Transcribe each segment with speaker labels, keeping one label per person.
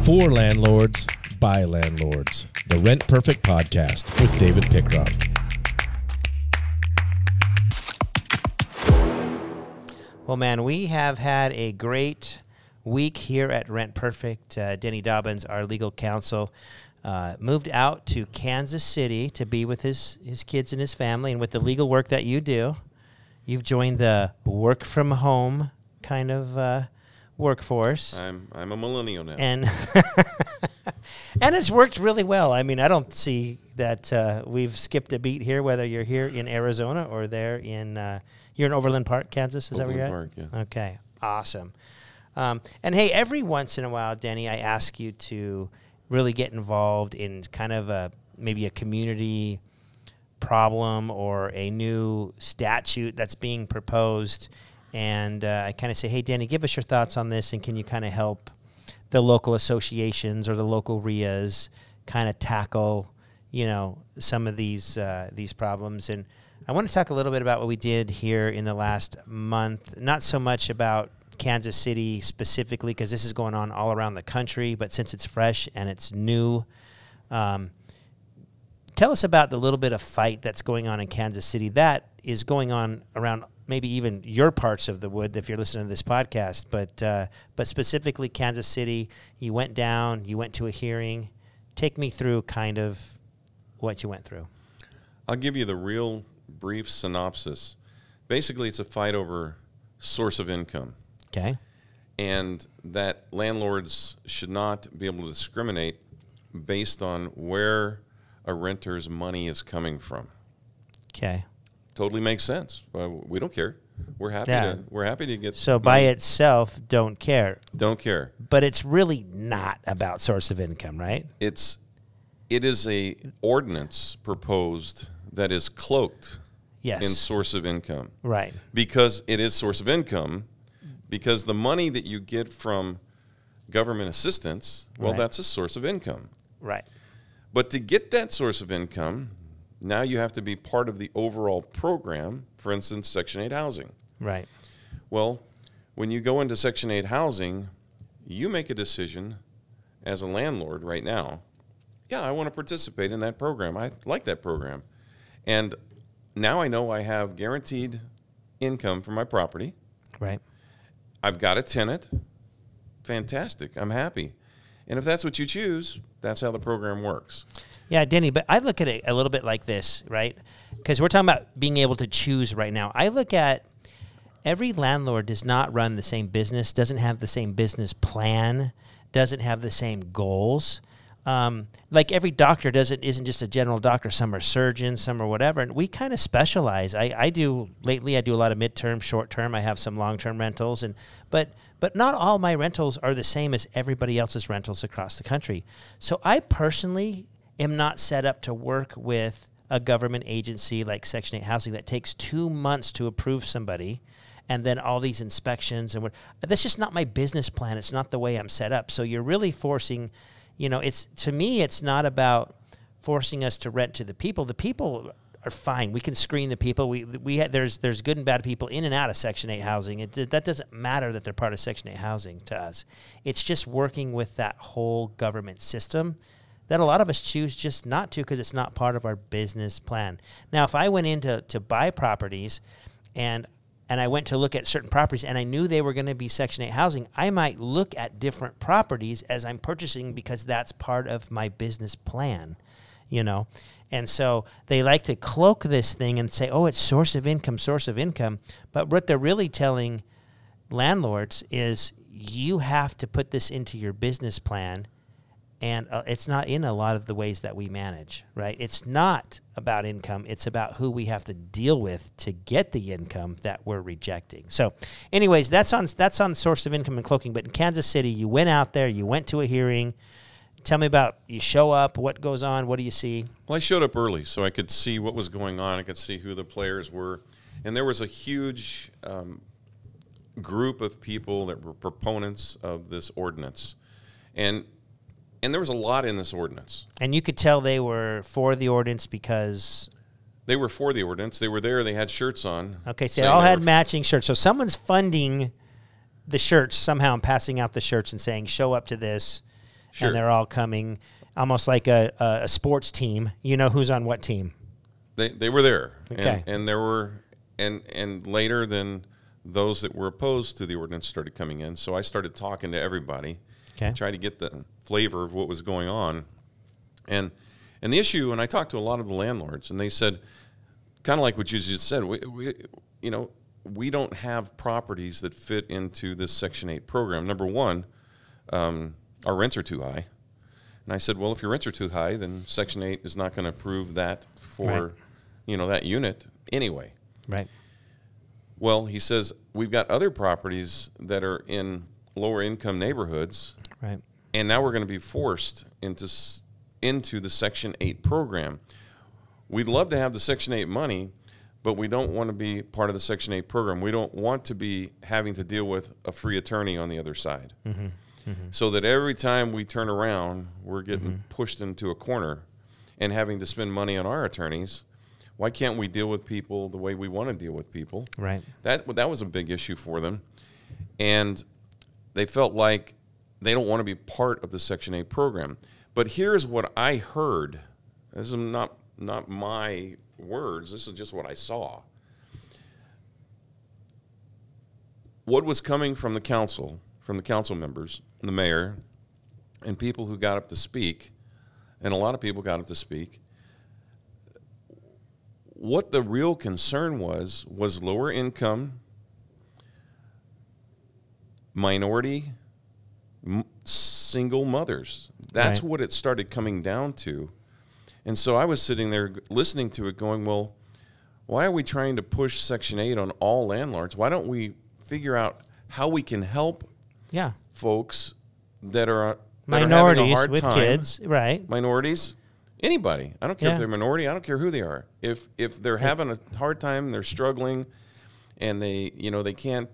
Speaker 1: For landlords, by landlords. The Rent Perfect Podcast with David Pickron.
Speaker 2: Well, man, we have had a great week here at Rent Perfect. Denny Dobbins, our legal counsel, moved out to Kansas City to be with his kids and his family. And with the legal work that you do, you've joined the work from home kind of workforce.
Speaker 3: I'm a millennial now.
Speaker 2: And and it's worked really well. I mean, I don't see that we've skipped a beat here, whether you're here in Arizona or there in you're in Overland Park, Kansas. Is
Speaker 3: Overland
Speaker 2: that where you're at?
Speaker 3: Park, yeah.
Speaker 2: Okay, awesome. And hey, every once in a while, Denny, I ask you to really get involved in kind of maybe a community problem or a new statute that's being proposed. And I kind of say, hey, Denny, give us your thoughts on this, and can you kind of help the local associations or the local RIAs kind of tackle, some of these problems? And I want to talk a little bit about what we did here in the last month, not so much about Kansas City specifically, because this is going on all around the country, but since it's fresh and it's new, tell us about the little bit of fight that's going on in Kansas City that is going on around maybe even your parts of the wood if you're listening to this podcast, but specifically Kansas City. You went down, you went to a hearing. Take me through kind of what you went through.
Speaker 3: I'll give you the real brief synopsis. Basically, it's a fight over source of income.
Speaker 2: Okay.
Speaker 3: And that landlords should not be able to discriminate based on where a renter's money is coming from.
Speaker 2: Okay.
Speaker 3: Totally makes sense. We don't care. We're happy to get.
Speaker 2: So by itself, don't care.
Speaker 3: Don't care.
Speaker 2: But it's really not about source of income, right?
Speaker 3: It is a ordinance proposed that is cloaked in source of income.
Speaker 2: Right.
Speaker 3: Because it is source of income, because the money that you get from government assistance, that's a source of income.
Speaker 2: Right.
Speaker 3: But to get that source of income, now you have to be part of the overall program, for instance, Section 8 housing.
Speaker 2: Right.
Speaker 3: Well, when you go into Section 8 housing, you make a decision as a landlord right now, I want to participate in that program. I like that program. And now I know I have guaranteed income for my property.
Speaker 2: Right.
Speaker 3: I've got a tenant. Fantastic. I'm happy. And if that's what you choose, that's how the program works.
Speaker 2: Yeah, Denny, but I look at it a little bit like this, right? Because we're talking about being able to choose right now. I look at every landlord does not run the same business, doesn't have the same business plan, doesn't have the same goals. Like every doctor isn't just a general doctor. Some are surgeons, some are whatever, and we kind of specialize. I do a lot of midterm, short term. I have some long term rentals, but not all my rentals are the same as everybody else's rentals across the country. So I personally am not set up to work with a government agency like Section 8 housing that takes 2 months to approve somebody, and then all these inspections that's just not my business plan. It's not the way I'm set up. So you're really forcing. To me, it's not about forcing us to rent to the people. The people are fine. We can screen the people. There's good and bad people in and out of Section 8 housing. That doesn't matter that they're part of Section 8 housing to us. It's just working with that whole government system that a lot of us choose just not to because it's not part of our business plan. Now, if I went in to buy properties and I went to look at certain properties and I knew they were going to be Section 8 housing, I might look at different properties as I'm purchasing because that's part of my business plan, And so they like to cloak this thing and say, it's source of income. But what they're really telling landlords is you have to put this into your business plan. And it's not in a lot of the ways that we manage, right? It's not about income. It's about who we have to deal with to get the income that we're rejecting. So anyways, that's on source of income and cloaking. But in Kansas City, you went out there, you went to a hearing. Tell me about, you show up, what goes on, what do you see?
Speaker 3: Well, I showed up early so I could see what was going on. I could see who the players were. And there was a huge group of people that were proponents of this ordinance. And there was a lot in this ordinance.
Speaker 2: And you could tell they were for the ordinance because...
Speaker 3: They were for the ordinance. They were there. They had shirts on.
Speaker 2: Okay, so they all had matching shirts. So someone's funding the shirts somehow and passing out the shirts and saying, show up to this.
Speaker 3: Sure.
Speaker 2: and they're all coming almost like a sports team. You know who's on what team.
Speaker 3: They were there.
Speaker 2: Okay.
Speaker 3: And there were, and later then those that were opposed to the ordinance started coming in. So I started talking to everybody, trying to get the flavor of what was going on. And the issue, and I talked to a lot of the landlords, and they said, kind of like what you just said, we don't have properties that fit into this Section 8 program. Number one, our rents are too high. And I said, well, if your rents are too high, then Section 8 is not going to approve that for, that unit anyway.
Speaker 2: Right.
Speaker 3: Well, he says, we've got other properties that are in lower income neighborhoods.
Speaker 2: Right.
Speaker 3: And now we're going to be forced into the Section 8 program. We'd love to have the Section 8 money, but we don't want to be part of the Section 8 program. We don't want to be having to deal with a free attorney on the other side. Mm-hmm. Mm-hmm. So that every time we turn around, we're getting pushed into a corner and having to spend money on our attorneys. Why can't we deal with people the way we want to deal with people?
Speaker 2: Right.
Speaker 3: That was a big issue for them. And they felt like they don't want to be part of the Section 8 program. But here's what I heard. This is not my words. This is just what I saw. What was coming from the council members, the mayor, and people who got up to speak, and a lot of people got up to speak, what the real concern was lower income, minority, single mothers. That's what it started coming down to. And so I was sitting there listening to it going, well, why are we trying to push Section 8 on all landlords? Why don't we figure out how we can help folks that are
Speaker 2: minorities
Speaker 3: having a hard
Speaker 2: with
Speaker 3: time,
Speaker 2: kids, right?
Speaker 3: Minorities, anybody. I don't care if they're minority. I don't care who they are. If they're having a hard time, they're struggling, and they can't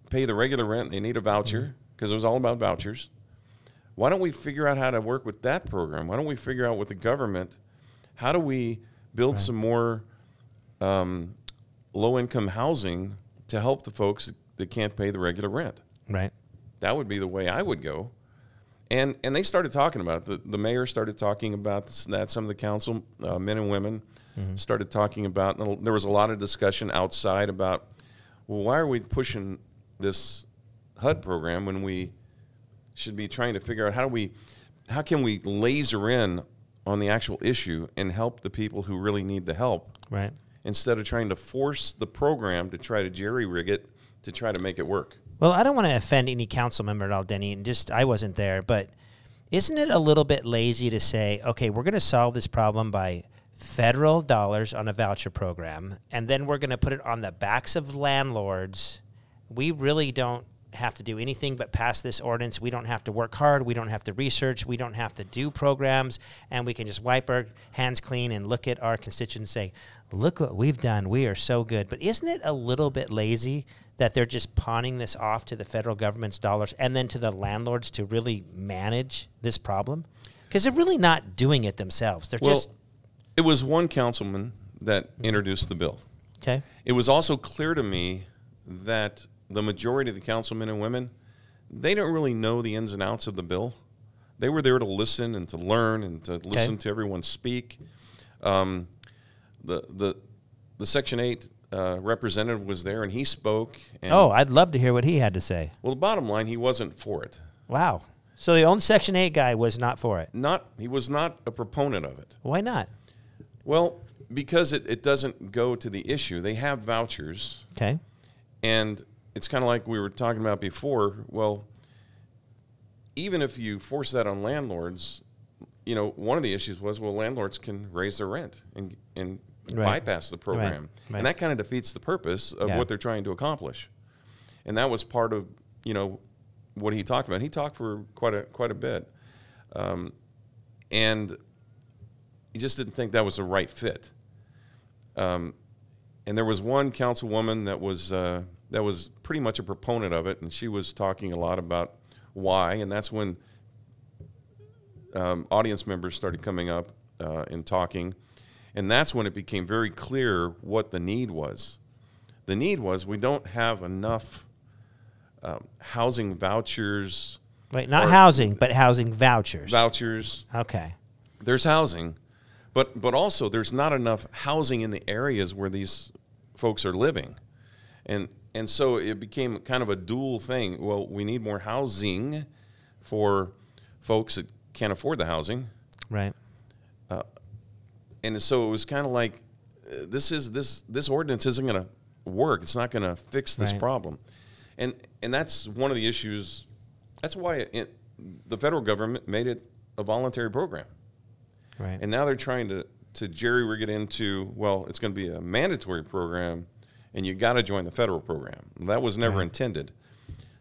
Speaker 3: pay the regular rent, they need a voucher, because it was all about vouchers. Why don't we figure out how to work with that program? Why don't we figure out with the government, how do we build some more low-income housing to help the folks that can't pay the regular rent?
Speaker 2: Right.
Speaker 3: That would be the way I would go. And they started talking about it. The mayor started talking about that. Some of the council men and women started talking about it. There was a lot of discussion outside about, well, why are we pushing this HUD program when we should be trying to figure out how can we laser in on the actual issue and help the people who really need the help,
Speaker 2: right?
Speaker 3: Instead of trying to force the program to try to jerry-rig it to try to make it work.
Speaker 2: Well, I don't want to offend any council member at all, Denny, and I wasn't there, but isn't it a little bit lazy to say, okay, we're going to solve this problem by federal dollars on a voucher program, and then we're going to put it on the backs of landlords? We really don't have to do anything but pass this ordinance. We don't have to work hard. We don't have to research. We don't have to do programs, and we can just wipe our hands clean and look at our constituents and say, look what we've done. We are so good. But isn't it a little bit lazy that they're just pawning this off to the federal government's dollars and then to the landlords to really manage this problem? Because they're really not doing it themselves. They're just...
Speaker 3: It was one councilman that introduced the bill.
Speaker 2: Okay.
Speaker 3: It was also clear to me that the majority of the councilmen and women, they don't really know the ins and outs of the bill. They were there to listen and to learn and to listen to everyone speak. The Section 8 representative was there, and he spoke. And
Speaker 2: I'd love to hear what he had to say.
Speaker 3: Well, the bottom line, he wasn't for it.
Speaker 2: Wow. So the own Section 8 guy was not for it?
Speaker 3: He was not a proponent of it.
Speaker 2: Why not?
Speaker 3: Well, because it doesn't go to the issue. They have vouchers.
Speaker 2: Okay.
Speaker 3: And it's kind of like we were talking about before. Well, even if you force that on landlords, one of the issues was, well, landlords can raise their rent and bypass the program. Right. And that kind of defeats the purpose of what they're trying to accomplish. And that was part of, what he talked about. He talked for quite a bit. And he just didn't think that was the right fit. And there was one councilwoman that was pretty much a proponent of it, and she was talking a lot about why, and that's when audience members started coming up and talking, and that's when it became very clear what the need was. The need was we don't have enough housing vouchers
Speaker 2: Wait, not housing, but housing vouchers.
Speaker 3: Vouchers.
Speaker 2: Okay.
Speaker 3: There's housing, but also there's not enough housing in the areas where these folks are living. And so it became kind of a dual thing. Well, we need more housing for folks that can't afford the housing.
Speaker 2: Right.
Speaker 3: And so it was kind of like, this ordinance isn't going to work. It's not going to fix this problem. And that's one of the issues. That's why the federal government made it a voluntary program.
Speaker 2: Right.
Speaker 3: And now they're trying to jerry-rig it into, well, it's going to be a mandatory program, and you got to join the federal program. That was never intended.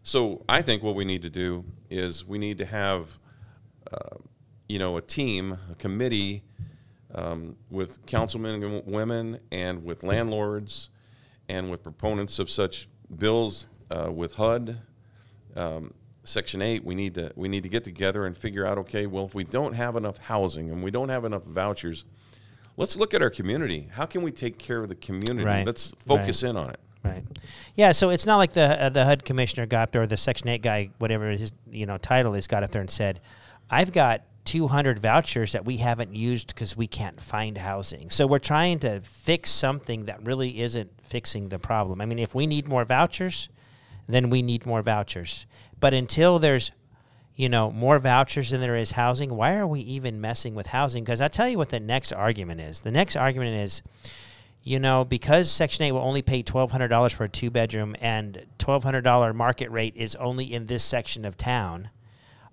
Speaker 3: So I think what we need to do is we need to have, a team, a committee with councilmen and women and with landlords and with proponents of such bills with HUD, Section 8. We need to get together and figure out, okay, well, if we don't have enough housing and we don't have enough vouchers, let's look at our community. How can we take care of the community?
Speaker 2: Right.
Speaker 3: Let's focus in on it.
Speaker 2: Right. Yeah. So it's not like the HUD commissioner got up there, or the Section 8 guy, whatever his title is, got up there and said, "I've got 200 vouchers that we haven't used because we can't find housing." So we're trying to fix something that really isn't fixing the problem. I mean, if we need more vouchers, then we need more vouchers. But until there's more vouchers than there is housing, why are we even messing with housing? Because I'll tell you what the next argument is. The next argument is, because Section 8 will only pay $1,200 for a 2-bedroom and $1,200 market rate is only in this section of town,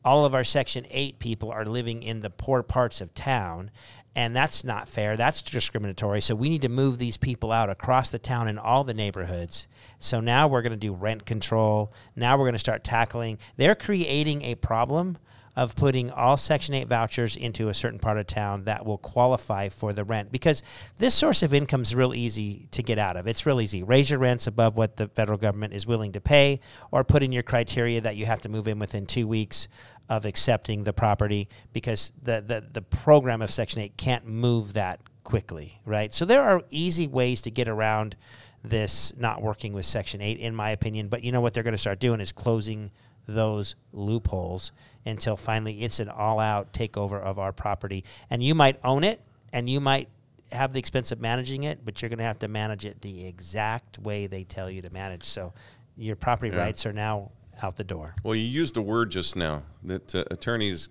Speaker 2: all of our Section 8 people are living in the poor parts of town, and that's not fair. That's discriminatory. So we need to move these people out across the town in all the neighborhoods. So now we're going to do rent control. Now we're going to start tackling. They're creating a problem of putting all Section 8 vouchers into a certain part of town that will qualify for the rent, because this source of income is real easy to get out of. It's real easy. Raise your rents above what the federal government is willing to pay, or put in your criteria that you have to move in within 2 weeks of accepting the property, because the program of Section 8 can't move that quickly, right? So there are easy ways to get around this not working with Section 8, in my opinion. But what they're going to start doing is closing those loopholes until finally it's an all-out takeover of our property. And you might own it, and you might have the expense of managing it, but you're going to have to manage it the exact way they tell you to manage. So your property rights are now out the door.
Speaker 3: Well, you used a word just now that attorneys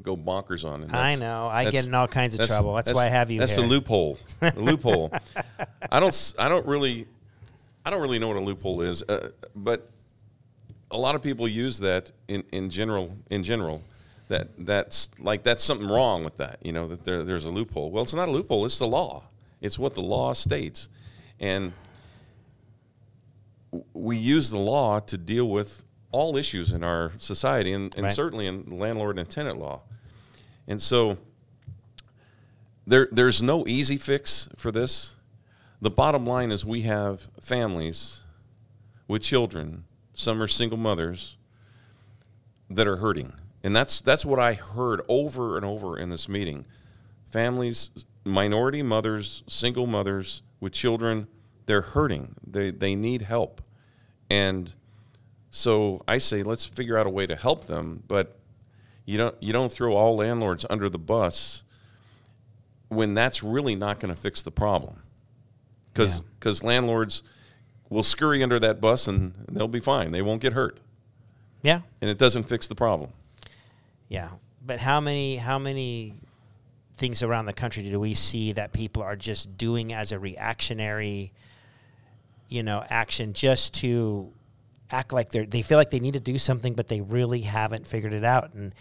Speaker 3: go bonkers on. And
Speaker 2: I know. I get in all kinds of trouble. That's why I have you
Speaker 3: That's
Speaker 2: here.
Speaker 3: the loophole. The loophole. I don't really know what a loophole is, but a lot of people use that in general. That's something wrong with that. That there's a loophole. Well, it's not a loophole. It's the law. It's what the law states, and we use the law to deal with all issues in our society, and
Speaker 2: right.
Speaker 3: certainly in landlord and tenant law. And so there's no easy fix for this. The bottom line is we have families with children. Some are single mothers that are hurting. And that's what I heard over and over in this meeting. Families, minority mothers, single mothers with children, they're hurting. They need help. And so I say, let's figure out a way to help them, but you don't throw all landlords under the bus when that's really not going to fix the problem. Because landlords will scurry under that bus and they'll be fine. They won't get hurt.
Speaker 2: Yeah.
Speaker 3: And it doesn't fix the problem.
Speaker 2: Yeah. But how many things around the country do we see that people are just doing as a reactionary, action, just to act like they feel like they need to do something, but they really haven't figured it out. And,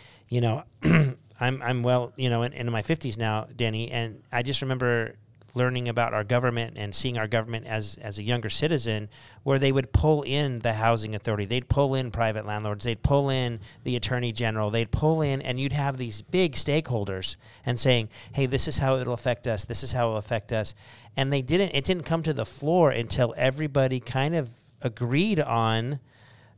Speaker 2: I'm well, in my 50s now, Denny, and I just remember learning about our government and seeing our government as a younger citizen, where they would pull in the housing authority, they'd pull in private landlords, they'd pull in the attorney general, they'd pull in, and you'd have these big stakeholders and saying, hey, this is how it'll affect us, this is how it'll affect us. And it didn't come to the floor until everybody kind of agreed on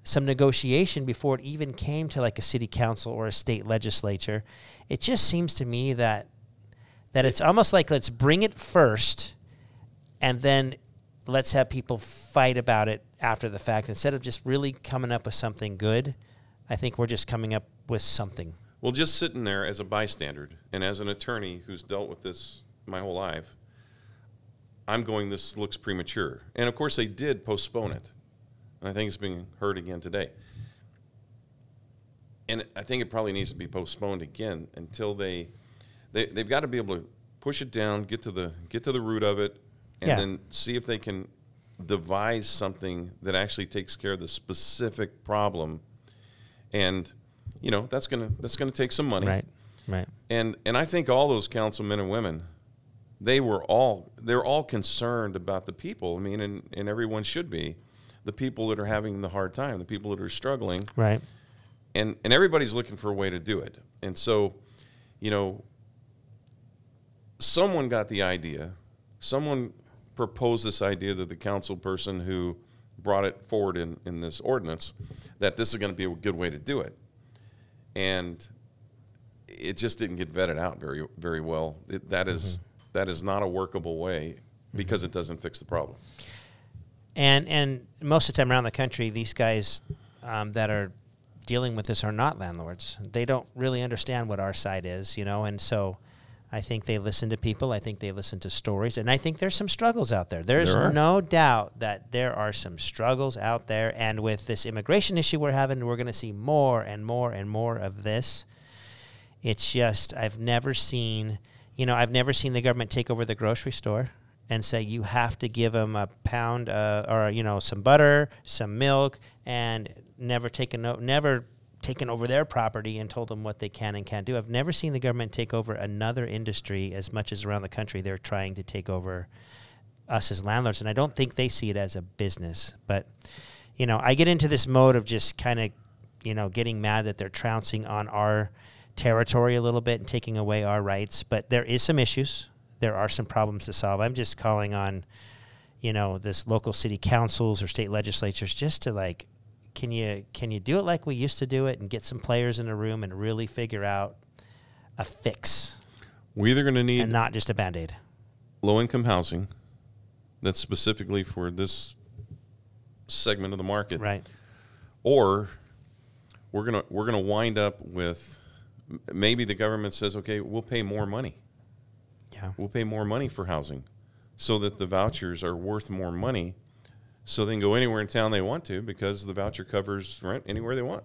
Speaker 2: some negotiation before it even came to like a city council or a state legislature. It just seems to me that it's almost like, let's bring it first and then let's have people fight about it after the fact, instead of just really coming up with something good. I think we're just coming up with something.
Speaker 3: Well, just sitting there as a bystander and as an attorney who's dealt with this my whole life, I'm going, this looks premature. And, of course, they did postpone it. And I think it's being heard again today. And I think it probably needs to be postponed again until they've got to be able to push it down, get to the root of it, and then see if they can devise something that actually takes care of the specific problem. And, you know, that's gonna take some money.
Speaker 2: Right.
Speaker 3: And I think all those councilmen and women, they're all concerned about the people. I mean, and everyone should be, the people that are having the hard time, the people that are struggling.
Speaker 2: Right.
Speaker 3: And everybody's looking for a way to do it. And so, you know, someone got the idea. Someone proposed this idea to the council person who brought it forward in this ordinance, that this is going to be a good way to do it. And it just didn't get vetted out very, very well. That is not a workable way because it doesn't fix the problem.
Speaker 2: And most of the time around the country, these guys that are dealing with this are not landlords. They don't really understand what our side is, you know, and so I think they listen to people. I think they listen to stories, and I think there's some struggles out there. There's no doubt that there are some struggles out there, and with this immigration issue we're having, we're going to see more and more and more of this. It's just, I've never seen the government take over the grocery store and say you have to give them a pound or, you know, some butter, some milk, and never taken over their property and told them what they can and can't do. I've never seen the government take over another industry as much as around the country they're trying to take over us as landlords, and I don't think they see it as a business. But, you know, I get into this mode of just kind of, you know, getting mad that they're trouncing on our territory a little bit and taking away our rights. But there is some issues. There are some problems to solve. I'm just calling on, you know, this local city councils or state legislatures just to, like, can you do it like we used to do it and get some players in a room and really figure out a fix?
Speaker 3: We're either going to need,
Speaker 2: and not just a Band-Aid,
Speaker 3: low-income housing that's specifically for this segment of the market,
Speaker 2: right?
Speaker 3: Or we're gonna wind up with, maybe the government says, okay, we'll pay more money.
Speaker 2: Yeah,
Speaker 3: we'll pay more money for housing, so that the vouchers are worth more money. So they can go anywhere in town they want to because the voucher covers rent anywhere they want.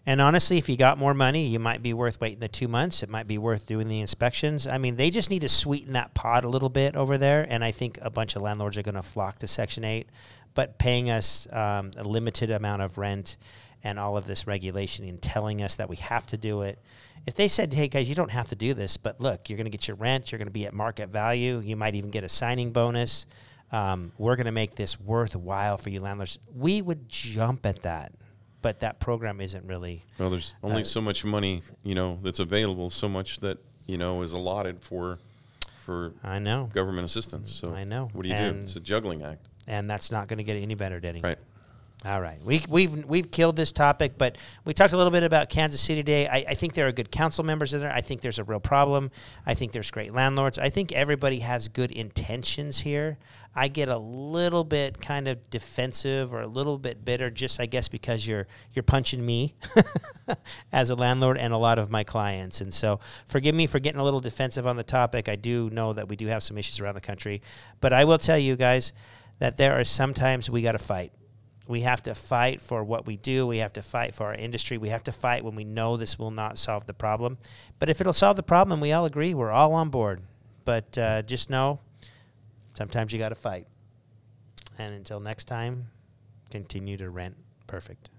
Speaker 2: And honestly, if you got more money, you might be worth waiting the 2 months. It might be worth doing the inspections. I mean, they just need to sweeten that pot a little bit over there, and I think a bunch of landlords are going to flock to Section 8. But paying us a limited amount of rent and all of this regulation and telling us that we have to do it. If they said, hey, guys, you don't have to do this, but look, you're going to get your rent, you're going to be at market value, you might even get a signing bonus, we're going to make this worthwhile for you landlords, we would jump at that. But that program isn't really.
Speaker 3: Well, there's only so much money, you know, that's available, so much that, you know, is allotted for
Speaker 2: I know
Speaker 3: government assistance. So
Speaker 2: I know.
Speaker 3: What do you do? It's a juggling act.
Speaker 2: And that's not going to get any better, Denny.
Speaker 3: Right.
Speaker 2: All right. We've killed this topic, but we talked a little bit about Kansas City today. I think there are good council members in there. I think there's a real problem. I think there's great landlords. I think everybody has good intentions here. I get a little bit kind of defensive or a little bit bitter, just I guess because you're punching me as a landlord and a lot of my clients. And so forgive me for getting a little defensive on the topic. I do know that we do have some issues around the country, but I will tell you guys that there are sometimes we got to fight. We have to fight for what we do. We have to fight for our industry. We have to fight when we know this will not solve the problem. But if it'll solve the problem, we all agree, we're all on board. But just know, sometimes you got to fight. And until next time, continue to rent perfect.